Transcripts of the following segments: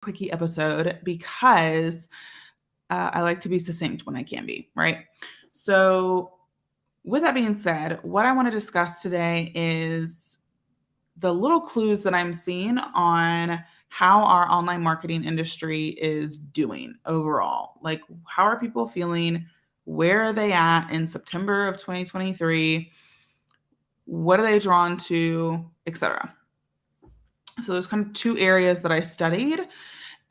quickie episode because I like to be succinct when I can be, right? So, with that being said, what I want to discuss today is the little clues that I'm seeing on how our online marketing industry is doing overall. Like, how are people feeling? Where are they at in September of 2023? What are they drawn to, etc. So there's kind of two areas that I studied.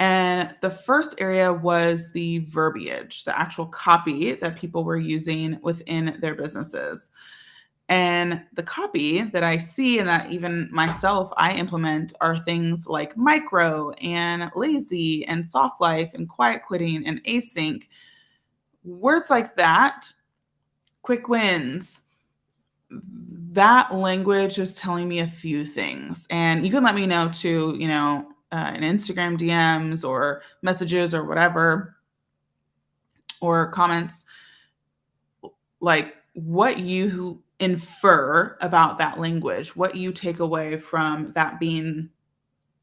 And the first area was the verbiage, the actual copy that people were using within their businesses. And the copy that I see and that even myself I implement are things like micro and lazy and soft life and quiet quitting and async. Words like that, quick wins, that language is telling me a few things. And you can let me know too, in Instagram DMs or messages or whatever, or comments, like what you infer about that language, what you take away from that being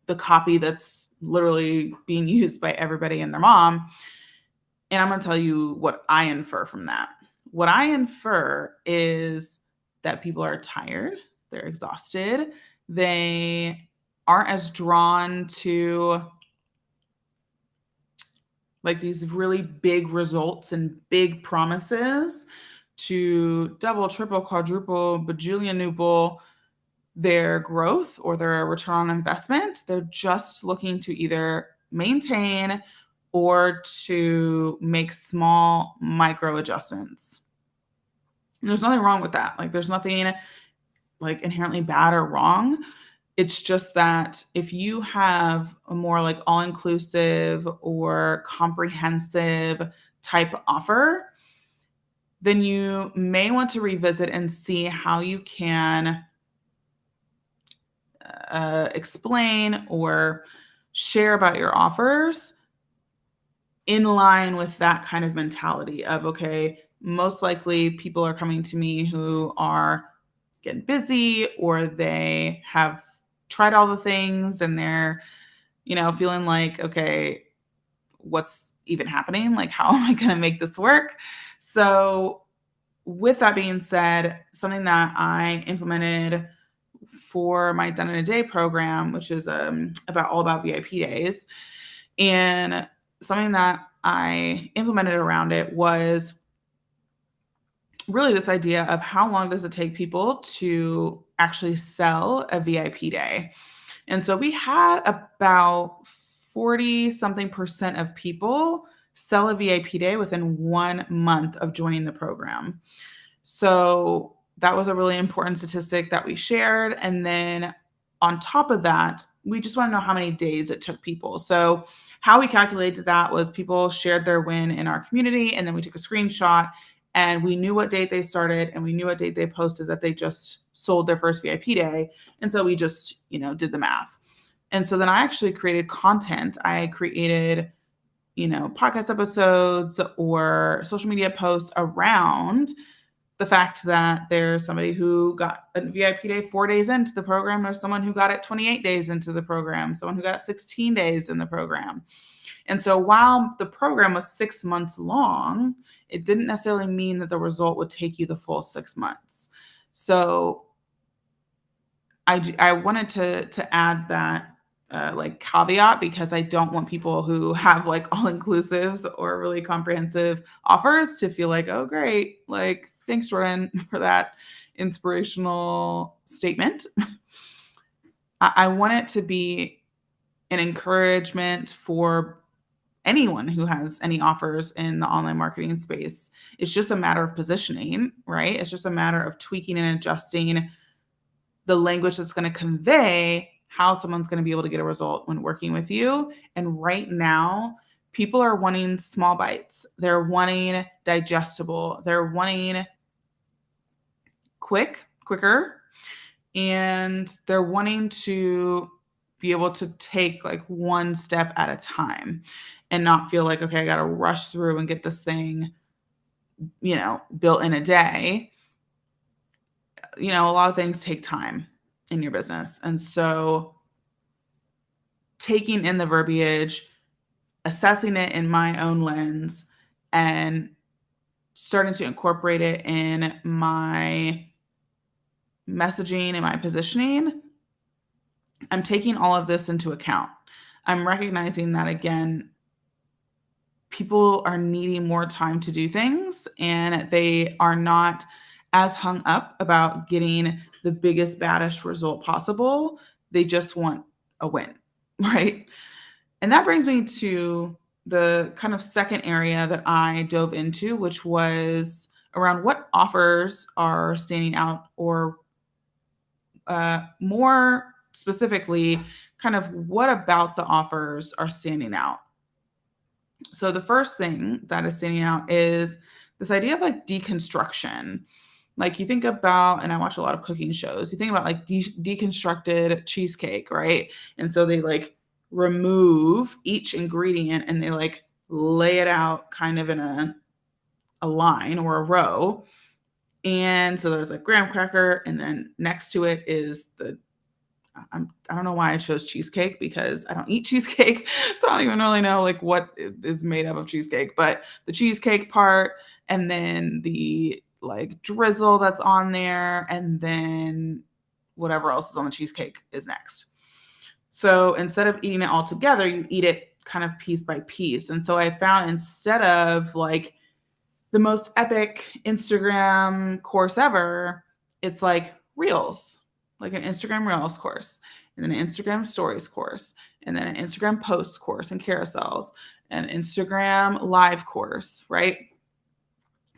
the copy that's literally being used by everybody and their mom. And I'm going to tell you what I infer from that. What I infer is that people are tired, they're exhausted, they aren't as drawn to like these really big results and big promises to double, triple, quadruple, bajillionuple their growth or their return on investment. They're just looking to either maintain or to make small micro adjustments. And there's nothing wrong with that. Like there's nothing like inherently bad or wrong. It's just that if you have a more like all-inclusive or comprehensive type offer, then you may want to revisit and see how you can explain or share about your offers in line with that kind of mentality of, okay, most likely people are coming to me who are getting busy or they have tried all the things and they're, feeling like, okay, what's even happening? Like, how am I going to make this work? So, with that being said, something that I implemented for my Done in a Day program, which is all about VIP days, and something that I implemented around it was really this idea of how long does it take people to actually sell a VIP day. And so we had about 40 something percent of people sell a VIP day within 1 month of joining the program. So that was a really important statistic that we shared. And then on top of that, we just want to know how many days it took people. So how we calculated that was people shared their win in our community, and then we took a screenshot and we knew what date they started and we knew what date they posted that they just sold their first VIP day. And so we just, did the math. And so then I actually created content. I created, podcast episodes or social media posts around the fact that there's somebody who got a VIP day 4 days into the program. There's someone who got it 28 days into the program, someone who got it 16 days in the program. And so while the program was 6 months long, it didn't necessarily mean that the result would take you the full 6 months. So I wanted to add that caveat because I don't want people who have like all inclusives or really comprehensive offers to feel like, oh, great. Like, thanks, Jordan, for that inspirational statement. I want it to be an encouragement for anyone who has any offers in the online marketing space. It's just a matter of positioning, right? It's just a matter of tweaking and adjusting the language that's going to convey how someone's going to be able to get a result when working with you. And right now, people are wanting small bites. They're wanting digestible. They're wanting quicker, and they're wanting to be able to take like one step at a time and not feel like, okay, I got to rush through and get this thing, built in a day. A lot of things take time in your business. And so taking in the verbiage, assessing it in my own lens, and starting to incorporate it in my messaging and my positioning. I'm taking all of this into account. I'm recognizing that, again, people are needing more time to do things, and they are not as hung up about getting the biggest, baddest result possible. They just want a win, right? And that brings me to the kind of second area that I dove into, which was around what offers are standing out, or more specifically, kind of what about the offers are standing out. So the first thing that is standing out is this idea of like deconstruction. Like you think about, and I watch a lot of cooking shows, you think about like deconstructed cheesecake, right? And so they like remove each ingredient and they like lay it out kind of in a line or a row. And so there's like graham cracker, and then next to it is I don't know why I chose cheesecake, because I don't eat cheesecake. So I don't even really know like what is made up of cheesecake, but the cheesecake part, and then the like drizzle that's on there, and then whatever else is on the cheesecake is next. So instead of eating it all together, you eat it kind of piece by piece. And so I found, instead of like the most epic Instagram course ever, it's like reels, like an Instagram reels course, and then an Instagram stories course, and then an Instagram post course and carousels, and Instagram live course, right?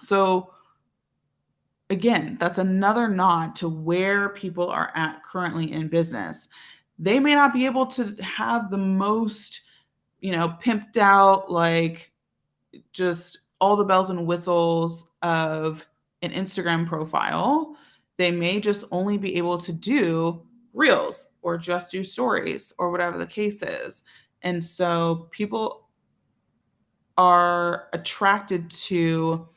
So again, that's another nod to where people are at currently in business. They may not be able to have the most, pimped out, like just all the bells and whistles of an Instagram profile. They may just only be able to do reels or just do stories or whatever the case is. And so people are attracted to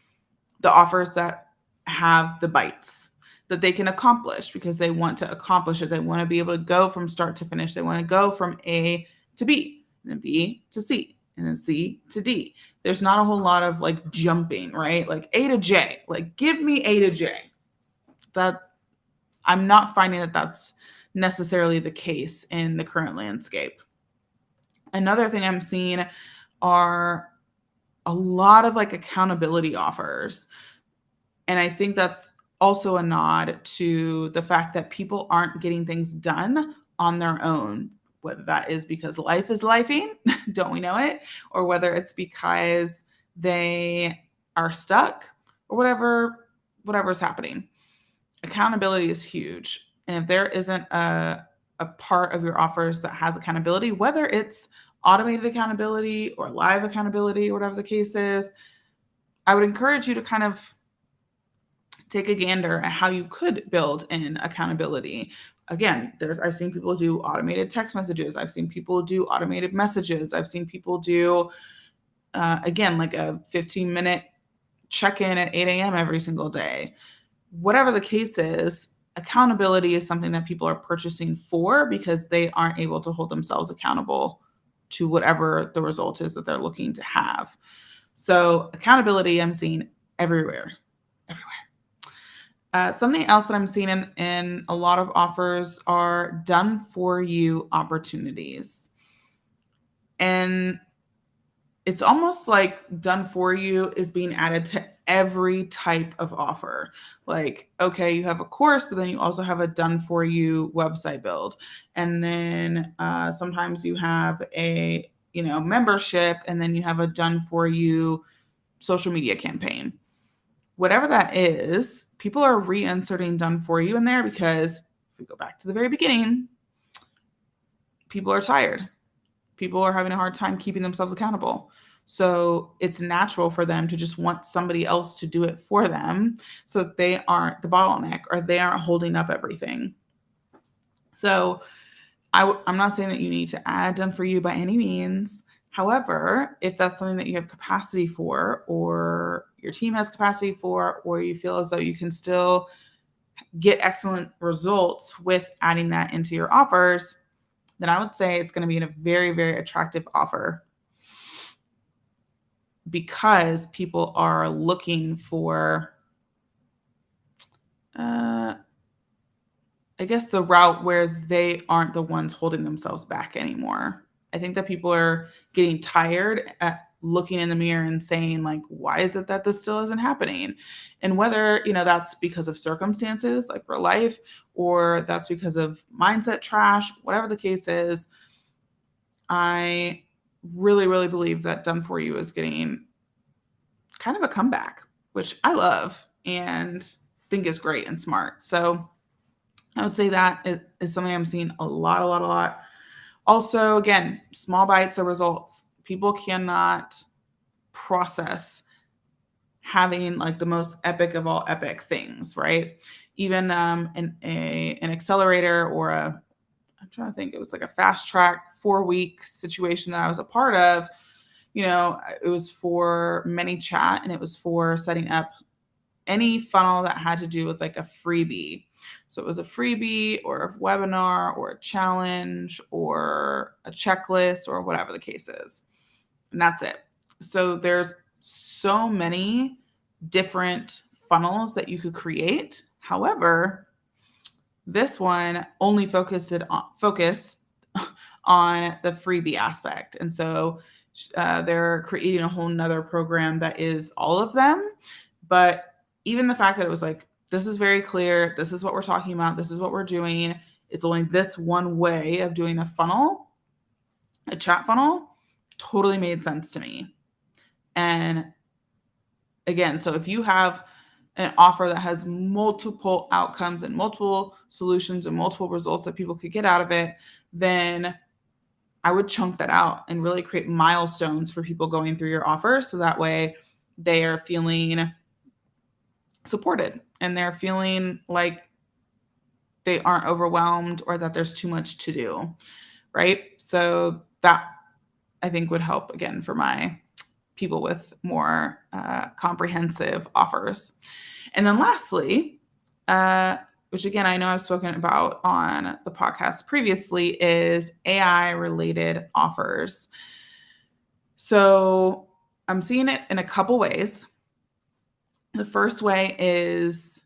the offers that have the bites that they can accomplish, because they want to accomplish it. They want to be able to go from start to finish. They want to go from A to B, and then B to C, and then C to D. There's not a whole lot of like jumping, right? Like A to J, like give me A to J. That I'm not finding that that's necessarily the case in the current landscape. Another thing I'm seeing are a lot of like accountability offers. And I think that's also a nod to the fact that people aren't getting things done on their own, whether that is because life is lifing, don't we know it? Or whether it's because they are stuck, or whatever's happening. Accountability is huge. And if there isn't a part of your offers that has accountability, whether it's automated accountability or live accountability, or whatever the case is, I would encourage you to kind of take a gander at how you could build in accountability. Again, I've seen people do automated text messages. I've seen people do automated messages. I've seen people do, again, like a 15-minute check-in at 8 a.m. every single day. Whatever the case is, accountability is something that people are purchasing for, because they aren't able to hold themselves accountable to whatever the result is that they're looking to have. So accountability, I'm seeing everywhere. Something else that I'm seeing in a lot of offers are done for you opportunities. And it's almost like done for you is being added to every type of offer. Like, okay, you have a course, but then you also have a done for you website build. And then sometimes you have a, membership, and then you have a done for you social media campaign. Whatever that is, people are reinserting done for you in there, because if we go back to the very beginning, people are tired. People are having a hard time keeping themselves accountable. So it's natural for them to just want somebody else to do it for them, so that they aren't the bottleneck, or they aren't holding up everything. So I'm not saying that you need to add done for you by any means. However, if that's something that you have capacity for, or your team has capacity for, or you feel as though you can still get excellent results with adding that into your offers, then I would say it's going to be in a very, very attractive offer because people are looking for, I guess, the route where they aren't the ones holding themselves back anymore. I think that people are getting tired at looking in the mirror and saying, like, why is it that this still isn't happening? And whether, that's because of circumstances like real life, or that's because of mindset trash, whatever the case is, I really, really believe that Done For You is getting kind of a comeback, which I love and think is great and smart. So I would say that is something I'm seeing a lot. Also, again, small bites of results. People cannot process having like the most epic of all epic things, right? Even an accelerator or I'm trying to think, it was like a fast track 4-week situation that I was a part of. It was for ManyChat, and it was for setting up any funnel that had to do with like a freebie. So it was a freebie or a webinar or a challenge or a checklist or whatever the case is. And that's it. So there's so many different funnels that you could create. However, this one only focused on the freebie aspect. And so they're creating a whole nother program that is all of them. But even the fact that it was like, this is very clear, this is what we're talking about, this is what we're doing, it's only this one way of doing a funnel, a chat funnel, totally made sense to me. And again, so if you have an offer that has multiple outcomes and multiple solutions and multiple results that people could get out of it, then I would chunk that out and really create milestones for people going through your offer. So that way they are feeling supported and they're feeling like they aren't overwhelmed or that there's too much to do, right? So that I think would help, again, for my people with more comprehensive offers. And then lastly, which again, I know I've spoken about on the podcast previously, is AI-related offers. So I'm seeing it in a couple ways. The first way is,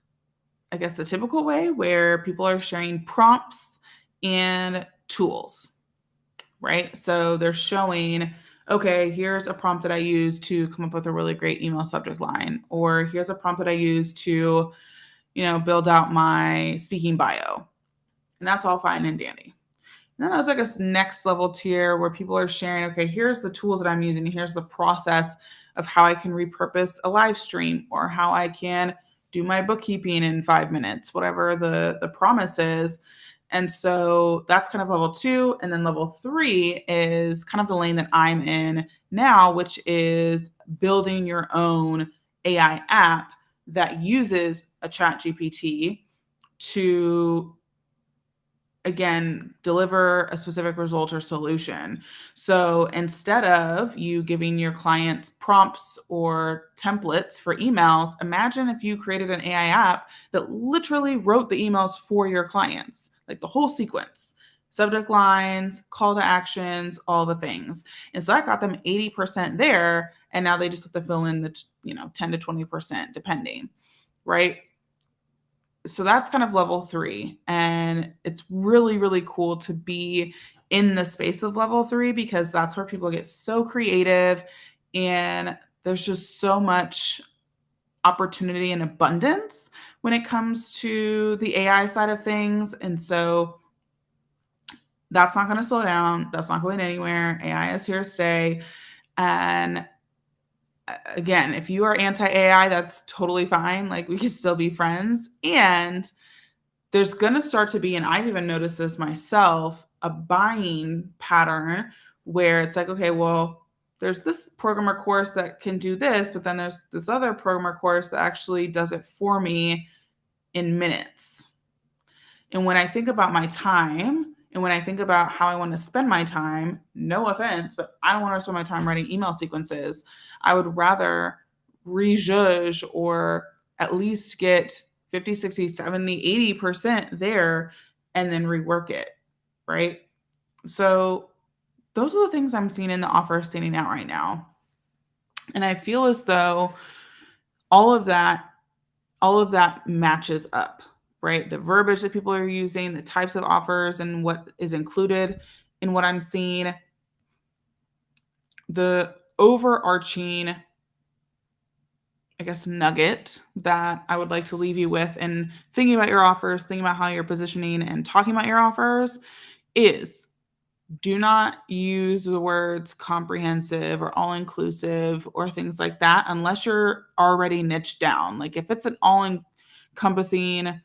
I guess, the typical way where people are sharing prompts and tools, right? So they're showing, okay, here's a prompt that I use to come up with a really great email subject line, or here's a prompt that I use to, build out my speaking bio. And that's all fine and dandy. And then there's like a next level tier where people are sharing, okay, here's the tools that I'm using. Here's the process of how I can repurpose a live stream, or how I can do my bookkeeping in 5 minutes, whatever the promise is. And so that's kind of level 2. And then level 3 is kind of the lane that I'm in now, which is building your own AI app that uses a ChatGPT to, again, deliver a specific result or solution. So instead of you giving your clients prompts or templates for emails, imagine if you created an AI app that literally wrote the emails for your clients, like the whole sequence, subject lines, call to actions, all the things. And so that got them 80% there. And now they just have to fill in the 10 to 20%, depending, right? So that's kind of level 3. And it's really, really cool to be in the space of level 3, because that's where people get so creative and there's just so much opportunity and abundance when it comes to the AI side of things. And so that's not going to slow down. That's not going anywhere. AI is here to stay. And again, if you are anti-AI, that's totally fine. Like, we can still be friends. And there's going to start to be, and I've even noticed this myself, a buying pattern where it's like, okay, well, there's this programmer course that can do this, but then there's this other programmer course that actually does it for me in minutes. And when I think about my time and when I think about how I want to spend my time, no offense, but I don't want to spend my time writing email sequences. I would rather rejudge or at least get 50, 60, 70, 80% there and then rework it, right? So those are the things I'm seeing in the offer standing out right now. And I feel as though all of that all of that matches up, right? The verbiage that people are using, the types of offers and what is included in what I'm seeing, the overarching, I guess, nugget that I would like to leave you with and thinking about your offers, thinking about how you're positioning and talking about your offers is do not use the words comprehensive or all inclusive or things like that unless you're already niched down. Like if it's an all encompassing,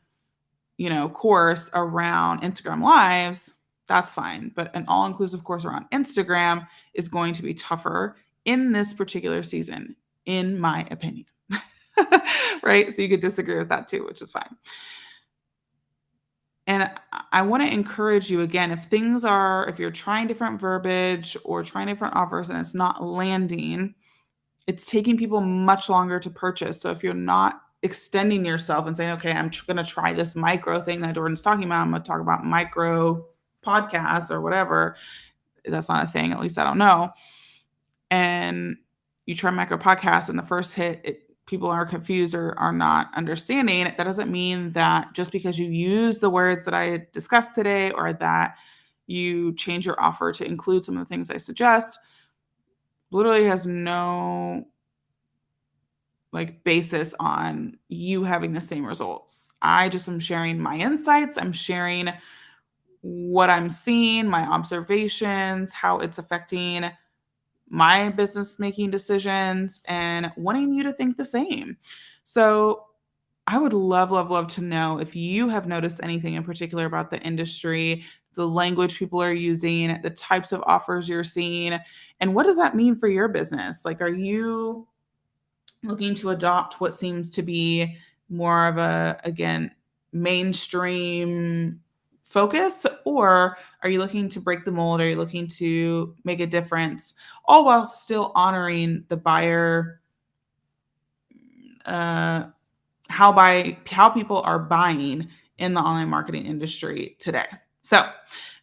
course around Instagram lives, that's fine. But an all inclusive course around Instagram is going to be tougher in this particular season, in my opinion. Right? So you could disagree with that too, which is fine. And I want to encourage you again, if you're trying different verbiage or trying different offers and it's not landing, it's taking people much longer to purchase. So if you're not extending yourself and saying, okay, I'm going to try this micro thing that Jordan's talking about, I'm going to talk about micro podcasts or whatever. That's not a thing. At least I don't know. And you try micro podcasts and the first hit, people are confused or are not understanding. That doesn't mean that just because you use the words that I discussed today or that you change your offer to include some of the things I suggest, literally has no basis on you having the same results. I just am sharing my insights. I'm sharing what I'm seeing, my observations, how it's affecting my business making decisions, and wanting you to think the same. So I would love, love, love to know if you have noticed anything in particular about the industry, the language people are using, the types of offers you're seeing, and what does that mean for your business? Like, are you looking to adopt what seems to be more of a, again, mainstream focus, or are you looking to break the mold? Are you looking to make a difference, all while still honoring the buyer, uh, how people are buying in the online marketing industry today? So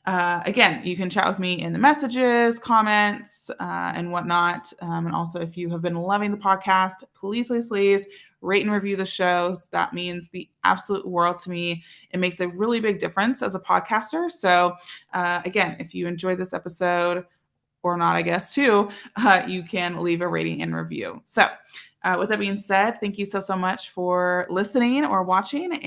again, you can chat with me in the messages, comments, and whatnot. And also, if you have been loving the podcast, please, please, please rate and review the shows. That means the absolute world to me. It makes a really big difference as a podcaster. So again, if you enjoyed this episode, or not, I guess, too, you can leave a rating and review. So with that being said, thank you so, so much for listening or watching. And